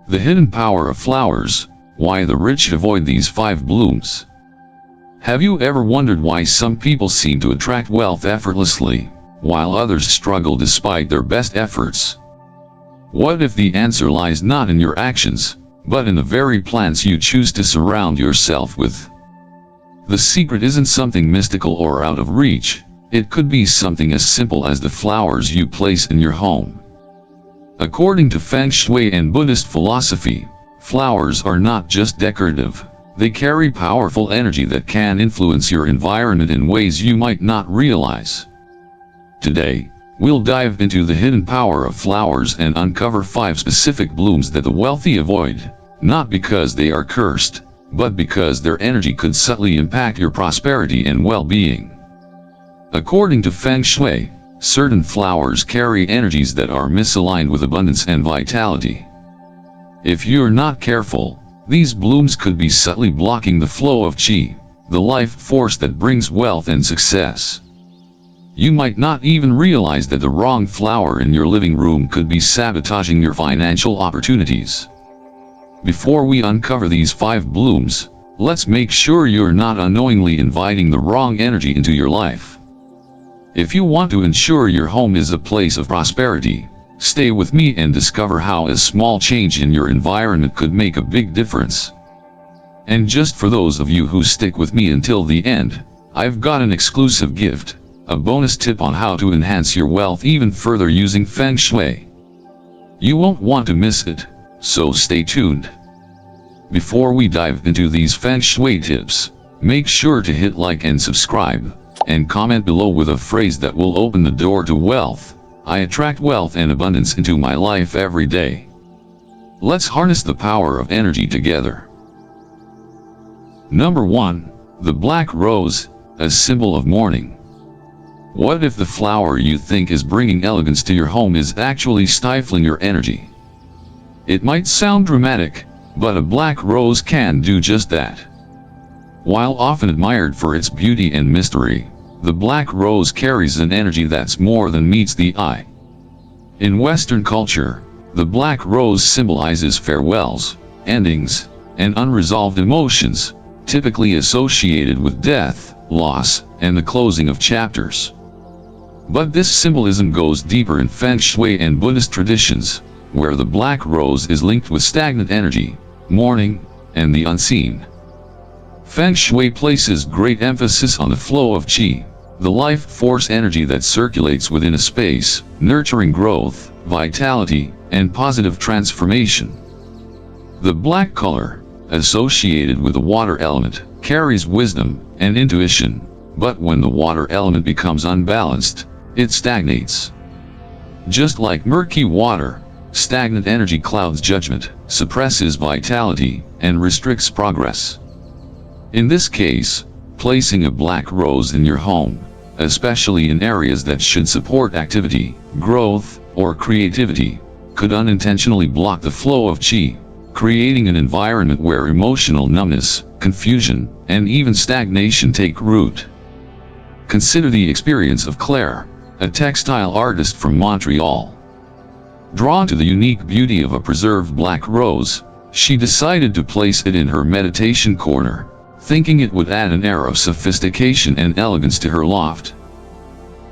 The hidden power of flowers, why the rich avoid these 5 blooms. Have you ever wondered why some people seem to attract wealth effortlessly, while others struggle despite their best efforts? What if the answer lies not in your actions, but in the very plants you choose to surround yourself with? The secret isn't something mystical or out of reach. It could be something as simple as the flowers you place in your home. According to Feng Shui and Buddhist philosophy, flowers are not just decorative. They carry powerful energy that can influence your environment in ways you might not realize. Today, we'll dive into the hidden power of flowers and uncover 5 specific blooms that the wealthy avoid, not because they are cursed, but because their energy could subtly impact your prosperity and well-being. According to Feng Shui, certain flowers carry energies that are misaligned with abundance and vitality. If you're not careful, these blooms could be subtly blocking the flow of qi, the life force that brings wealth and success. You might not even realize that the wrong flower in your living room could be sabotaging your financial opportunities. Before we uncover these 5 blooms, let's make sure you're not unknowingly inviting the wrong energy into your life. If you want to ensure your home is a place of prosperity, stay with me and discover how a small change in your environment could make a big difference. And just for those of you who stick with me until the end, I've got an exclusive gift, a bonus tip on how to enhance your wealth even further using Feng Shui. You won't want to miss it, so stay tuned. Before we dive into these Feng Shui tips, make sure to hit like and subscribe, and comment below with a phrase that will open the door to wealth. I attract wealth and abundance into my life every day. Let's harness the power of energy together. Number 1. The black rose, a symbol of morning. What if the flower you think is bringing elegance to your home is actually stifling your energy? It might sound dramatic, but a black rose can do just that. While often admired for its beauty and mystery, the black rose carries an energy that's more than meets the eye. In Western culture, the black rose symbolizes farewells, endings, and unresolved emotions, typically associated with death, loss, and the closing of chapters. But this symbolism goes deeper in Feng Shui and Buddhist traditions, where the black rose is linked with stagnant energy, mourning, and the unseen. Feng Shui places great emphasis on the flow of qi, the life force energy that circulates within a space, nurturing growth, vitality, and positive transformation. The black color, associated with the water element, carries wisdom and intuition, but when the water element becomes unbalanced, it stagnates. Just like murky water, stagnant energy clouds judgment, suppresses vitality, and restricts progress. In this case, placing a black rose in your home, especially in areas that should support activity, growth, or creativity, could unintentionally block the flow of qi, creating an environment where emotional numbness, confusion, and even stagnation take root. Consider the experience of Claire, a textile artist from Montreal. Drawn to the unique beauty of a preserved black rose, she decided to place it in her meditation corner, thinking it would add an air of sophistication and elegance to her loft.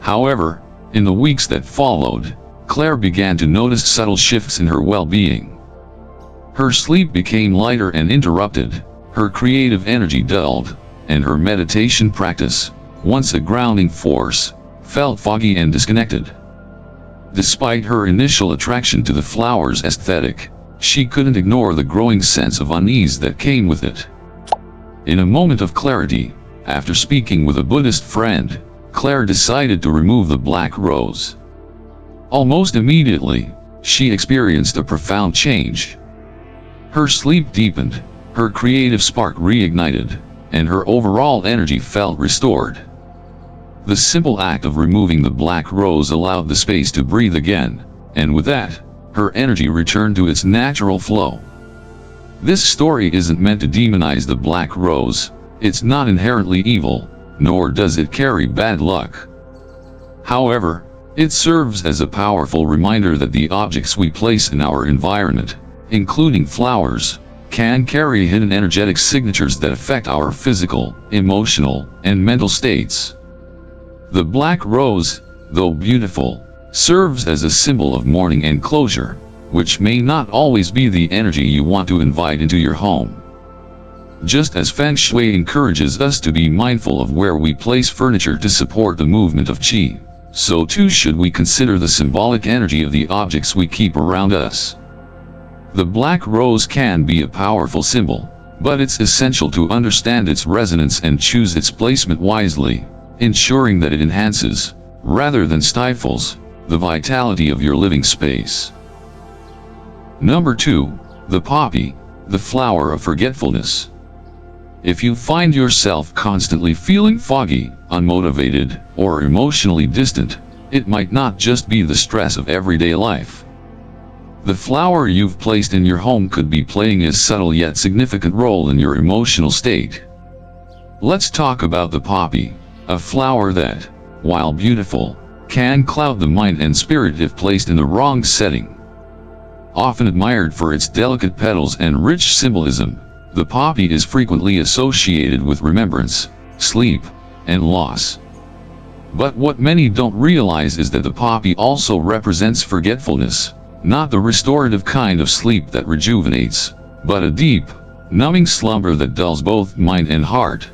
However, in the weeks that followed, Claire began to notice subtle shifts in her well-being. Her sleep became lighter and interrupted, her creative energy dulled, and her meditation practice, once a grounding force, felt foggy and disconnected. Despite her initial attraction to the flower's aesthetic, she couldn't ignore the growing sense of unease that came with it. In a moment of clarity, after speaking with a Buddhist friend, Claire decided to remove the black rose. Almost immediately, she experienced a profound change. Her sleep deepened, her creative spark reignited, and her overall energy felt restored. The simple act of removing the black rose allowed the space to breathe again, and with that, her energy returned to its natural flow. This story isn't meant to demonize the black rose. It's not inherently evil, nor does it carry bad luck. However, it serves as a powerful reminder that the objects we place in our environment, including flowers, can carry hidden energetic signatures that affect our physical, emotional, and mental states. The black rose, though beautiful, serves as a symbol of mourning and closure, which may not always be the energy you want to invite into your home. Just as Feng Shui encourages us to be mindful of where we place furniture to support the movement of qi, so too should we consider the symbolic energy of the objects we keep around us. The black rose can be a powerful symbol, but it's essential to understand its resonance and choose its placement wisely, ensuring that it enhances, rather than stifles, the vitality of your living space. Number 2. The poppy, the flower of forgetfulness. If you find yourself constantly feeling foggy, unmotivated, or emotionally distant, it might not just be the stress of everyday life. The flower you've placed in your home could be playing a subtle yet significant role in your emotional state. Let's talk about the poppy, a flower that, while beautiful, can cloud the mind and spirit if placed in the wrong setting. Often admired for its delicate petals and rich symbolism, the poppy is frequently associated with remembrance, sleep, and loss. But what many don't realize is that the poppy also represents forgetfulness, not the restorative kind of sleep that rejuvenates, but a deep, numbing slumber that dulls both mind and heart.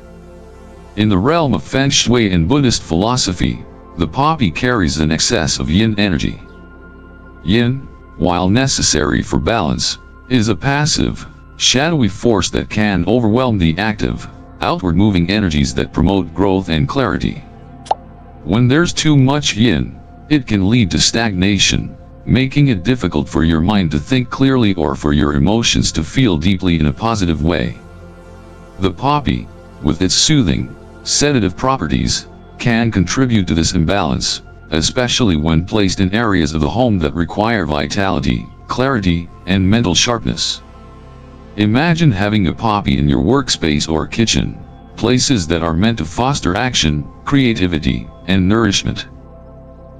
In the realm of Feng Shui and Buddhist philosophy, the poppy carries an excess of yin energy. Yin, while necessary for balance, is a passive, shadowy force that can overwhelm the active, outward-moving energies that promote growth and clarity. When there's too much yin, it can lead to stagnation, making it difficult for your mind to think clearly or for your emotions to feel deeply in a positive way. The poppy, with its soothing, sedative properties, can contribute to this imbalance, especially when placed in areas of the home that require vitality, clarity, and mental sharpness. Imagine having a poppy in your workspace or kitchen, places that are meant to foster action, creativity, and nourishment.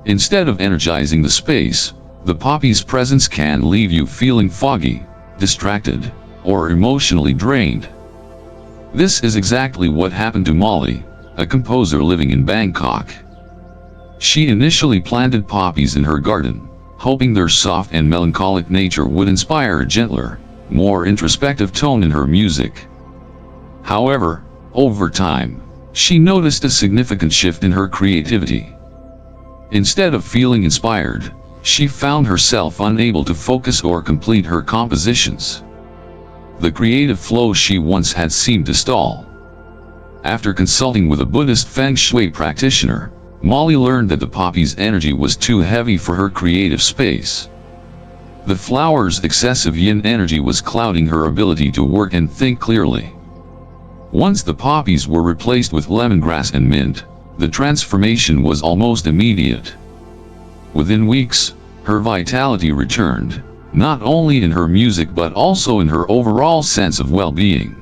Instead of energizing the space, the poppy's presence can leave you feeling foggy, distracted, or emotionally drained. This is exactly what happened to Molly, a composer living in Bangkok. She initially planted poppies in her garden, hoping their soft and melancholic nature would inspire a gentler, more introspective tone in her music. However, over time, she noticed a significant shift in her creativity. Instead of feeling inspired, she found herself unable to focus or complete her compositions. The creative flow she once had seemed to stall. After consulting with a Buddhist Feng Shui practitioner, Molly learned that the poppy's energy was too heavy for her creative space. The flower's excessive yin energy was clouding her ability to work and think clearly. Once the poppies were replaced with lemongrass and mint, the transformation was almost immediate. Within weeks, her vitality returned, not only in her music but also in her overall sense of well-being.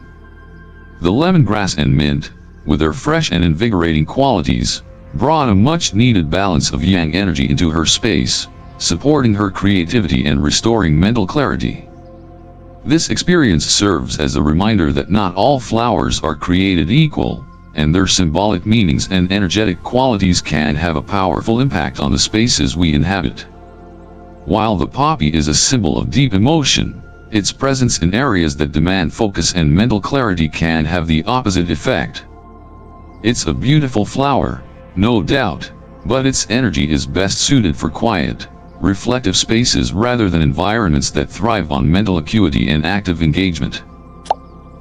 The lemongrass and mint, with their fresh and invigorating qualities, brought a much-needed balance of yang energy into her space, supporting her creativity and restoring mental clarity. This experience serves as a reminder that not all flowers are created equal, and their symbolic meanings and energetic qualities can have a powerful impact on the spaces we inhabit. While the poppy is a symbol of deep emotion, its presence in areas that demand focus and mental clarity can have the opposite effect. It's a beautiful flower, no doubt, but its energy is best suited for quiet, reflective spaces rather than environments that thrive on mental acuity and active engagement.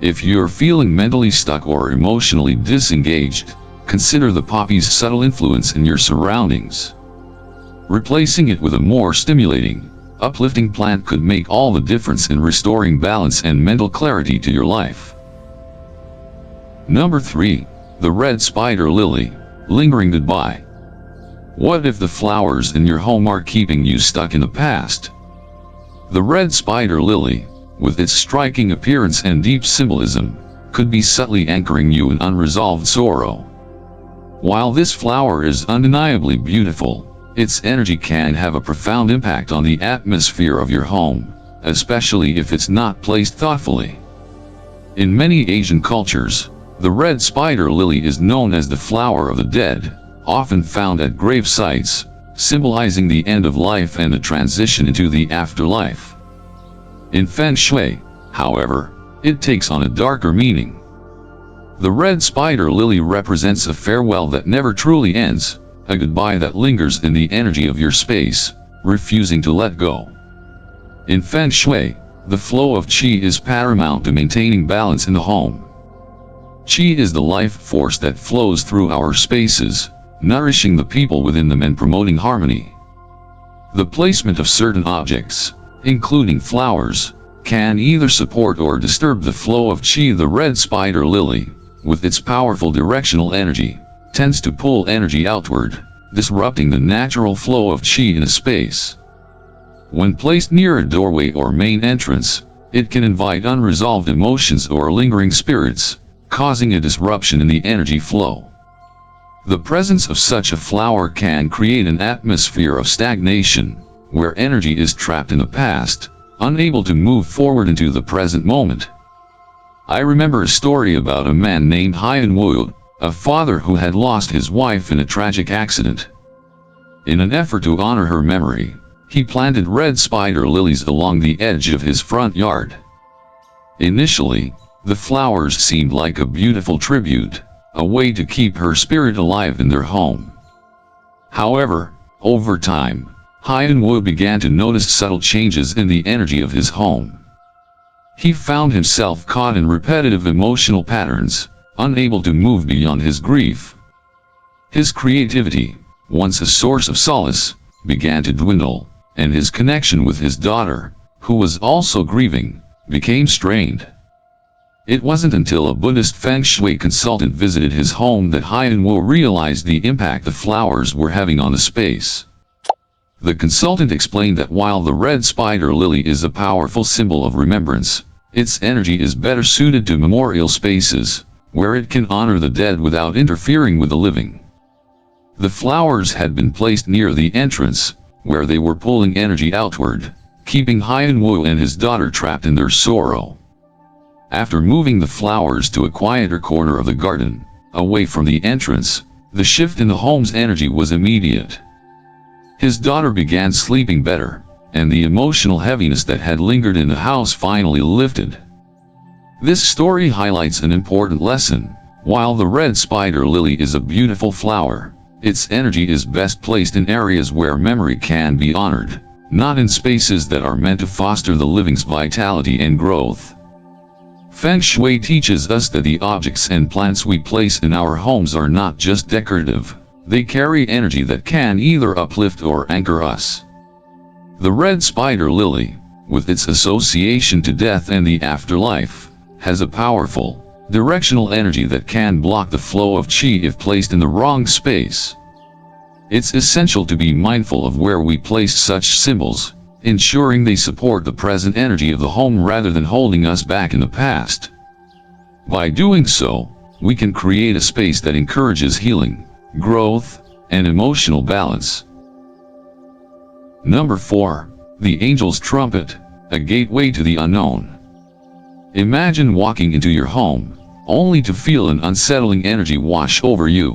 If you're feeling mentally stuck or emotionally disengaged, consider the poppy's subtle influence in your surroundings. Replacing it with a more stimulating, uplifting plant could make all the difference in restoring balance and mental clarity to your life. Number 3. The red spider lily, lingering goodbye. What if the flowers in your home are keeping you stuck in the past? The red spider lily, with its striking appearance and deep symbolism, could be subtly anchoring you in unresolved sorrow. While this flower is undeniably beautiful, its energy can have a profound impact on the atmosphere of your home, especially if it's not placed thoughtfully. In many Asian cultures, the red spider lily is known as the flower of the dead, often found at grave sites, symbolizing the end of life and the transition into the afterlife. In Feng Shui, however, it takes on a darker meaning. The red spider lily represents a farewell that never truly ends, a goodbye that lingers in the energy of your space, refusing to let go. In Feng Shui, the flow of qi is paramount to maintaining balance in the home. Qi is the life force that flows through our spaces, nourishing the people within them and promoting harmony. The placement of certain objects, including flowers, can either support or disturb the flow of qi. The red spider lily, with its powerful directional energy, tends to pull energy outward, disrupting the natural flow of qi in a space. When placed near a doorway or main entrance, it can invite unresolved emotions or lingering spirits, causing a disruption in the energy flow. The presence of such a flower can create an atmosphere of stagnation, where energy is trapped in the past, unable to move forward into the present moment. I remember a story about a man named Hien Wu, a father who had lost his wife in a tragic accident. In an effort to honor her memory, he planted red spider lilies along the edge of his front yard. Initially, the flowers seemed like a beautiful tribute, a way to keep her spirit alive in their home. However, over time, Hien Wu began to notice subtle changes in the energy of his home. He found himself caught in repetitive emotional patterns, unable to move beyond his grief. His creativity, once a source of solace, began to dwindle, and his connection with his daughter, who was also grieving, became strained. It wasn't until a Buddhist Feng Shui consultant visited his home that Hien Wu realized the impact the flowers were having on the space. The consultant explained that while the red spider lily is a powerful symbol of remembrance, its energy is better suited to memorial spaces, where it can honor the dead without interfering with the living. The flowers had been placed near the entrance, where they were pulling energy outward, keeping Hien Wu and his daughter trapped in their sorrow. After moving the flowers to a quieter corner of the garden, away from the entrance, the shift in the home's energy was immediate. His daughter began sleeping better, and the emotional heaviness that had lingered in the house finally lifted. This story highlights an important lesson. While the red spider lily is a beautiful flower, its energy is best placed in areas where memory can be honored, not in spaces that are meant to foster the living's vitality and growth. Feng Shui teaches us that the objects and plants we place in our homes are not just decorative, they carry energy that can either uplift or anchor us. The red spider lily, with its association to death and the afterlife, has a powerful, directional energy that can block the flow of qi if placed in the wrong space. It's essential to be mindful of where we place such symbols, ensuring they support the present energy of the home rather than holding us back in the past. By doing so, we can create a space that encourages healing, growth, and emotional balance. Number 4. The Angel's Trumpet, a gateway to the unknown. Imagine walking into your home, only to feel an unsettling energy wash over you.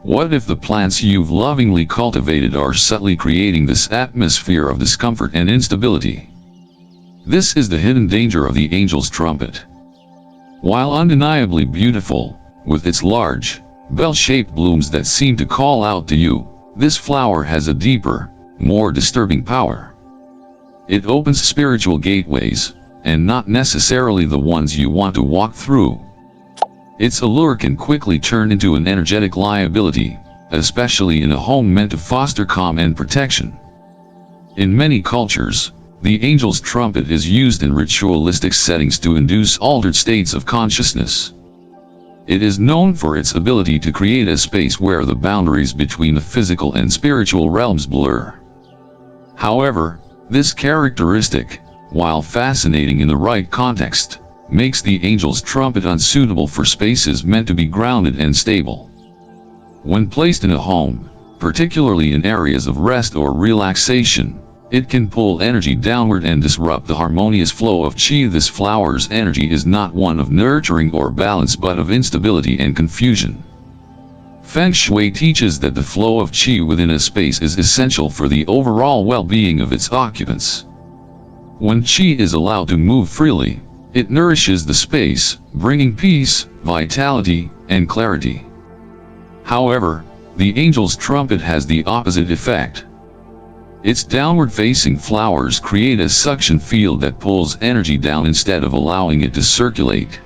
What if the plants you've lovingly cultivated are subtly creating this atmosphere of discomfort and instability? This is the hidden danger of the angel's trumpet. While undeniably beautiful, with its large, bell-shaped blooms that seem to call out to you, this flower has a deeper, more disturbing power. It opens spiritual gateways, and not necessarily the ones you want to walk through. Its allure can quickly turn into an energetic liability, especially in a home meant to foster calm and protection. In many cultures, the angel's trumpet is used in ritualistic settings to induce altered states of consciousness. It is known for its ability to create a space where the boundaries between the physical and spiritual realms blur. However, this characteristic, while fascinating in the right context, makes the angel's trumpet unsuitable for spaces meant to be grounded and stable. When placed in a home, particularly in areas of rest or relaxation, It can pull energy downward and disrupt the harmonious flow of qi. This flower's energy is not one of nurturing or balance but of instability and confusion. Feng Shui teaches that the flow of qi within a space is essential for the overall well-being of its occupants. When qi is allowed to move freely, it nourishes the space, bringing peace, vitality, and clarity. However, the angel's trumpet has the opposite effect. Its downward-facing flowers create a suction field that pulls energy down instead of allowing it to circulate.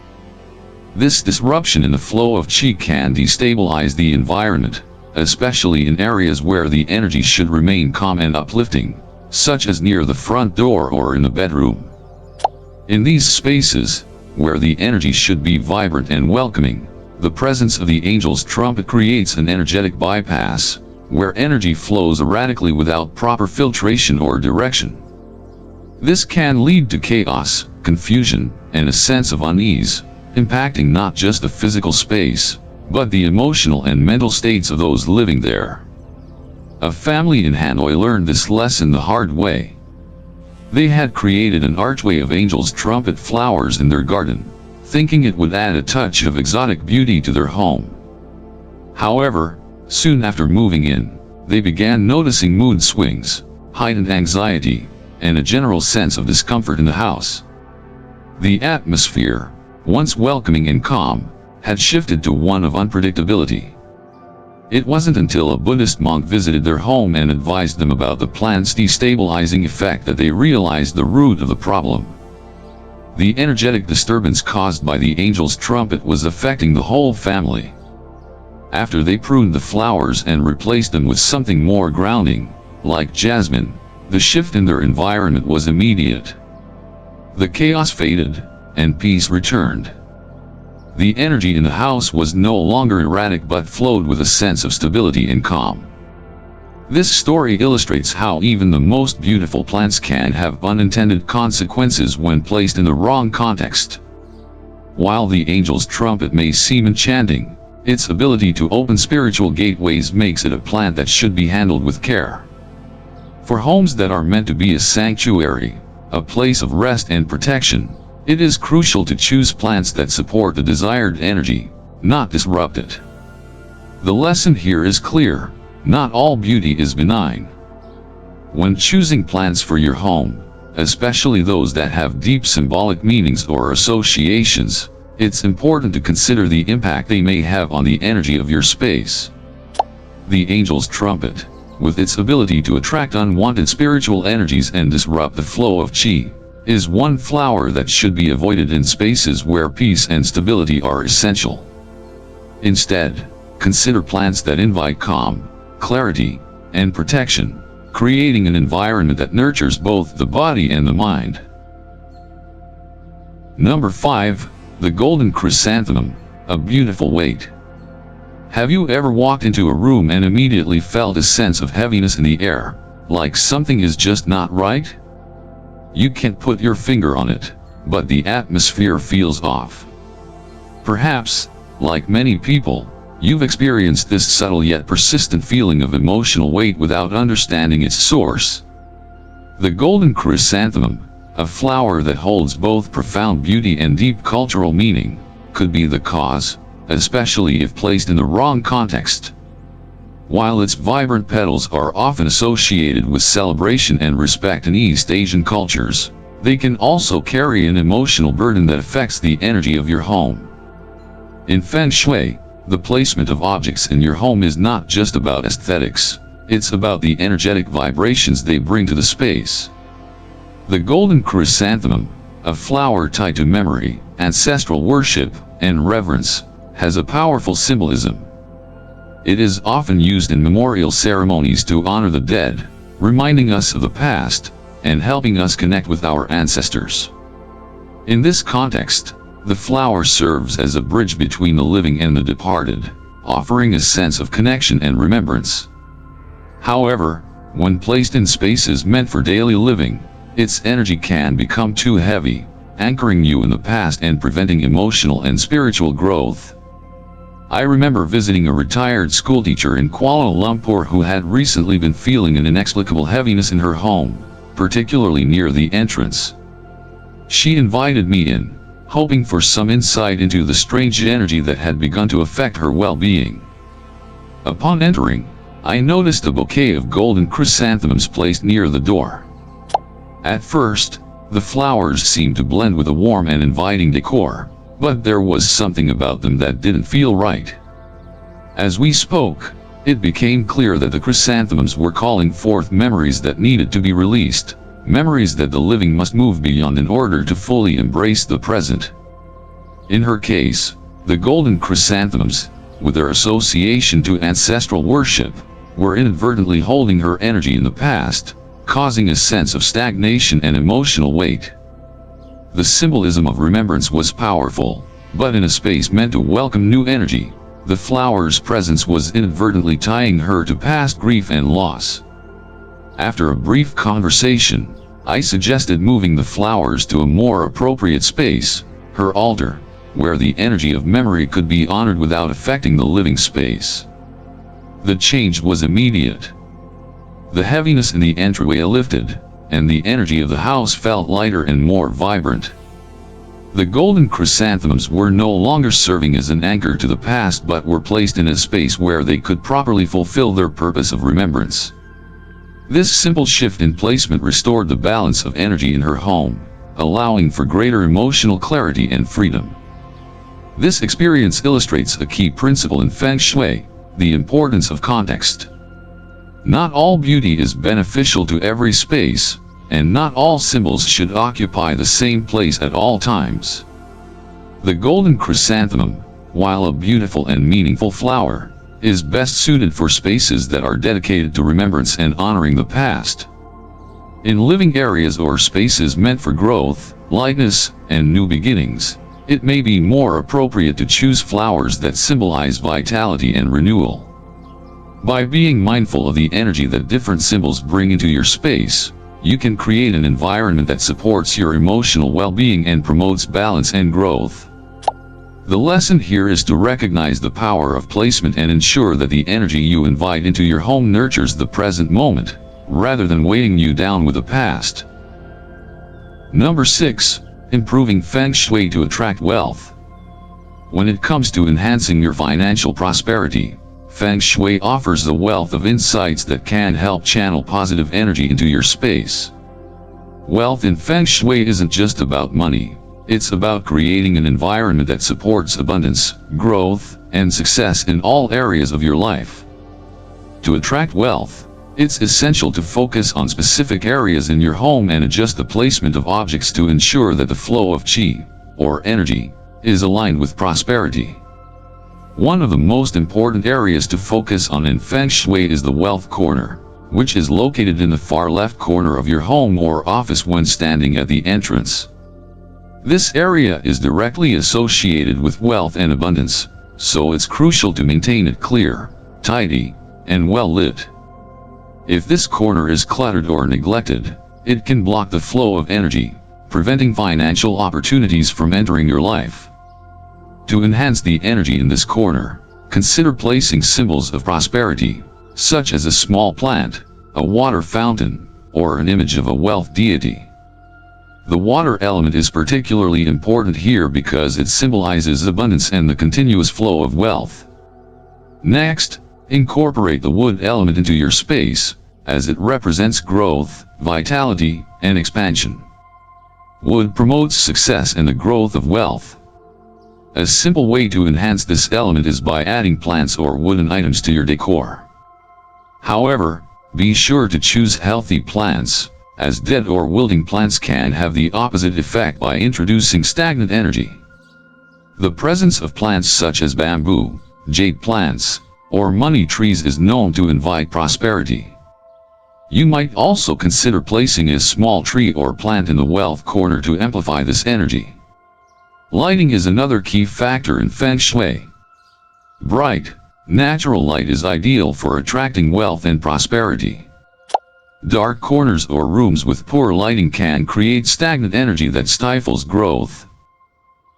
This disruption in the flow of qi can destabilize the environment, especially in areas where the energy should remain calm and uplifting, such as near the front door or in the bedroom. In these spaces, where the energy should be vibrant and welcoming, the presence of the angel's trumpet creates an energetic bypass, where energy flows erratically without proper filtration or direction. This can lead to chaos, confusion, and a sense of unease, impacting not just the physical space, but the emotional and mental states of those living there. A family in Hanoi learned this lesson the hard way. They had created an archway of angel's trumpet flowers in their garden, thinking it would add a touch of exotic beauty to their home. However, soon after moving in, they began noticing mood swings, heightened anxiety, and a general sense of discomfort in the house. The atmosphere, once welcoming and calm, had shifted to one of unpredictability. It wasn't until a Buddhist monk visited their home and advised them about the plant's destabilizing effect that they realized the root of the problem. The energetic disturbance caused by the angel's trumpet was affecting the whole family. After they pruned the flowers and replaced them with something more grounding, like jasmine, the shift in their environment was immediate. The chaos faded, and peace returned. The energy in the house was no longer erratic but flowed with a sense of stability and calm. This story illustrates how even the most beautiful plants can have unintended consequences when placed in the wrong context. While the angel's trumpet may seem enchanting, its ability to open spiritual gateways makes it a plant that should be handled with care. For homes that are meant to be a sanctuary, a place of rest and protection, it is crucial to choose plants that support the desired energy, not disrupt it. The lesson here is clear: not all beauty is benign. When choosing plants for your home, especially those that have deep symbolic meanings or associations, it's important to consider the impact they may have on the energy of your space. The angel's trumpet, with its ability to attract unwanted spiritual energies and disrupt the flow of qi, is one flower that should be avoided in spaces where peace and stability are essential. Instead, consider plants that invite calm, clarity, and protection, creating an environment that nurtures both the body and the mind. Number 5. The Golden Chrysanthemum, a beautiful weight. Have you ever walked into a room and immediately felt a sense of heaviness in the air, like something is just not right? You can't put your finger on it, but the atmosphere feels off. Perhaps, like many people, you've experienced this subtle yet persistent feeling of emotional weight without understanding its source. The golden chrysanthemum, a flower that holds both profound beauty and deep cultural meaning, could be the cause, especially if placed in the wrong context. While its vibrant petals are often associated with celebration and respect in East Asian cultures, they can also carry an emotional burden that affects the energy of your home. In Feng Shui, the placement of objects in your home is not just about aesthetics, it's about the energetic vibrations they bring to the space. The golden chrysanthemum, a flower tied to memory, ancestral worship, and reverence, has a powerful symbolism. It is often used in memorial ceremonies to honor the dead, reminding us of the past, and helping us connect with our ancestors. In this context, the flower serves as a bridge between the living and the departed, offering a sense of connection and remembrance. However, when placed in spaces meant for daily living, its energy can become too heavy, anchoring you in the past and preventing emotional and spiritual growth. I remember visiting a retired schoolteacher in Kuala Lumpur who had recently been feeling an inexplicable heaviness in her home, particularly near the entrance. She invited me in, hoping for some insight into the strange energy that had begun to affect her well-being. Upon entering, I noticed a bouquet of golden chrysanthemums placed near the door. At first, the flowers seemed to blend with a warm and inviting decor, but there was something about them that didn't feel right. As we spoke, it became clear that the chrysanthemums were calling forth memories that needed to be released, memories that the living must move beyond in order to fully embrace the present. In her case, the golden chrysanthemums, with their association to ancestral worship, were inadvertently holding her energy in the past, causing a sense of stagnation and emotional weight. The symbolism of remembrance was powerful, but in a space meant to welcome new energy, the flower's presence was inadvertently tying her to past grief and loss. After a brief conversation, I suggested moving the flowers to a more appropriate space, her altar, where the energy of memory could be honored without affecting the living space. The change was immediate. The heaviness in the entryway lifted, and the energy of the house felt lighter and more vibrant. The golden chrysanthemums were no longer serving as an anchor to the past but were placed in a space where they could properly fulfill their purpose of remembrance. This simple shift in placement restored the balance of energy in her home, allowing for greater emotional clarity and freedom. This experience illustrates a key principle in Feng Shui, the importance of context. Not all beauty is beneficial to every space, and not all symbols should occupy the same place at all times. The golden chrysanthemum, while a beautiful and meaningful flower, is best suited for spaces that are dedicated to remembrance and honoring the past. In living areas or spaces meant for growth, lightness, and new beginnings, it may be more appropriate to choose flowers that symbolize vitality and renewal. By being mindful of the energy that different symbols bring into your space, you can create an environment that supports your emotional well-being and promotes balance and growth. The lesson here is to recognize the power of placement and ensure that the energy you invite into your home nurtures the present moment, rather than weighing you down with the past. Number 6. Improving Feng Shui to attract wealth. When it comes to enhancing your financial prosperity, Feng Shui offers a wealth of insights that can help channel positive energy into your space. Wealth in Feng Shui isn't just about money, it's about creating an environment that supports abundance, growth, and success in all areas of your life. To attract wealth, it's essential to focus on specific areas in your home and adjust the placement of objects to ensure that the flow of qi, or energy, is aligned with prosperity. One of the most important areas to focus on in Feng Shui is the wealth corner, which is located in the far left corner of your home or office when standing at the entrance. This area is directly associated with wealth and abundance, so it's crucial to maintain it clear, tidy, and well lit. If this corner is cluttered or neglected, it can block the flow of energy, preventing financial opportunities from entering your life. To enhance the energy in this corner, consider placing symbols of prosperity, such as a small plant, a water fountain, or an image of a wealth deity. The water element is particularly important here because it symbolizes abundance and the continuous flow of wealth. Next, incorporate the wood element into your space, as it represents growth, vitality, and expansion. Wood promotes success and the growth of wealth. A simple way to enhance this element is by adding plants or wooden items to your decor. However, be sure to choose healthy plants, as dead or wilting plants can have the opposite effect by introducing stagnant energy. The presence of plants such as bamboo, jade plants, or money trees is known to invite prosperity. You might also consider placing a small tree or plant in the wealth corner to amplify this energy. Lighting is another key factor in Feng Shui. Bright, natural light is ideal for attracting wealth and prosperity. Dark corners or rooms with poor lighting can create stagnant energy that stifles growth.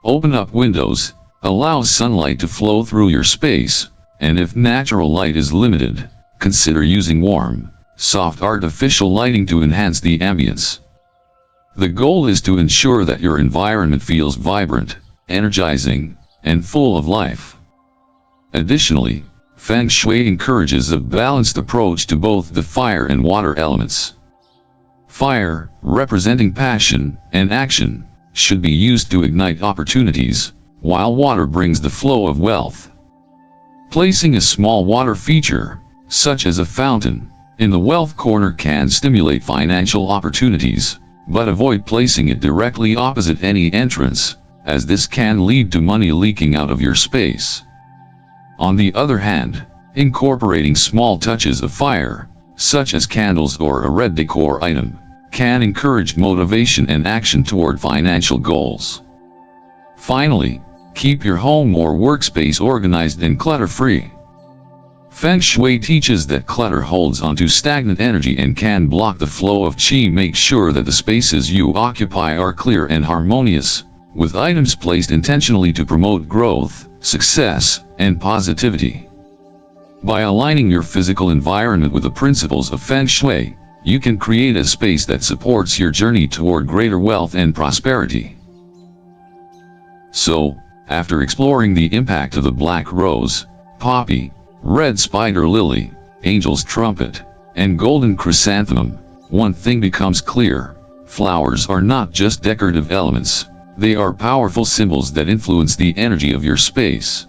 Open up windows, allow sunlight to flow through your space, and if natural light is limited, consider using warm, soft artificial lighting to enhance the ambience. The goal is to ensure that your environment feels vibrant, energizing, and full of life. Additionally, Feng Shui encourages a balanced approach to both the fire and water elements. Fire, representing passion and action, should be used to ignite opportunities, while water brings the flow of wealth. Placing a small water feature, such as a fountain, in the wealth corner can stimulate financial opportunities, but avoid placing it directly opposite any entrance, as this can lead to money leaking out of your space. On the other hand, incorporating small touches of fire, such as candles or a red decor item, can encourage motivation and action toward financial goals. Finally, keep your home or workspace organized and clutter-free. Feng Shui teaches that clutter holds onto stagnant energy and can block the flow of qi. Make sure that the spaces you occupy are clear and harmonious, with items placed intentionally to promote growth, success, and positivity. By aligning your physical environment with the principles of Feng Shui, you can create a space that supports your journey toward greater wealth and prosperity. So, after exploring the impact of the black rose, poppy, red spider lily, angel's trumpet, and golden chrysanthemum, one thing becomes clear: flowers are not just decorative elements, they are powerful symbols that influence the energy of your space.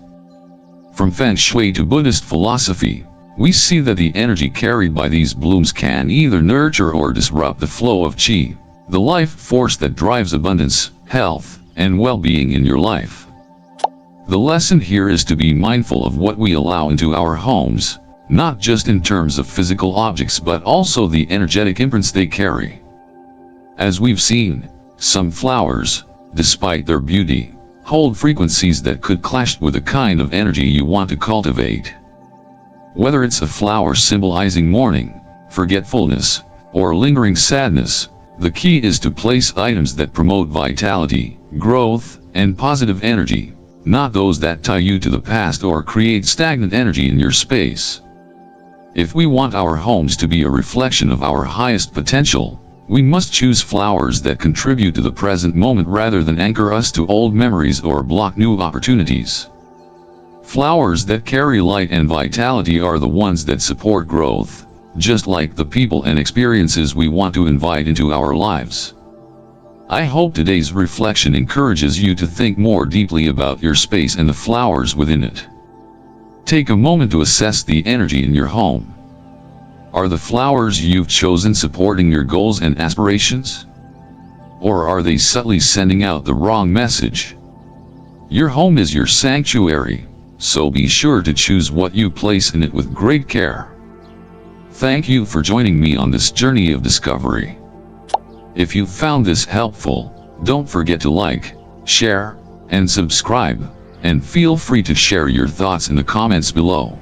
From Feng Shui to Buddhist philosophy, we see that the energy carried by these blooms can either nurture or disrupt the flow of qi, the life force that drives abundance, health, and well-being in your life. The lesson here is to be mindful of what we allow into our homes, not just in terms of physical objects but also the energetic imprints they carry. As we've seen, some flowers, despite their beauty, hold frequencies that could clash with the kind of energy you want to cultivate. Whether it's a flower symbolizing mourning, forgetfulness, or lingering sadness, the key is to place items that promote vitality, growth, and positive energy, not those that tie you to the past or create stagnant energy in your space. If we want our homes to be a reflection of our highest potential, we must choose flowers that contribute to the present moment rather than anchor us to old memories or block new opportunities. Flowers that carry light and vitality are the ones that support growth, just like the people and experiences we want to invite into our lives. I hope today's reflection encourages you to think more deeply about your space and the flowers within it. Take a moment to assess the energy in your home. Are the flowers you've chosen supporting your goals and aspirations? Or are they subtly sending out the wrong message? Your home is your sanctuary, so be sure to choose what you place in it with great care. Thank you for joining me on this journey of discovery. If you found this helpful, don't forget to like, share, and subscribe, and feel free to share your thoughts in the comments below.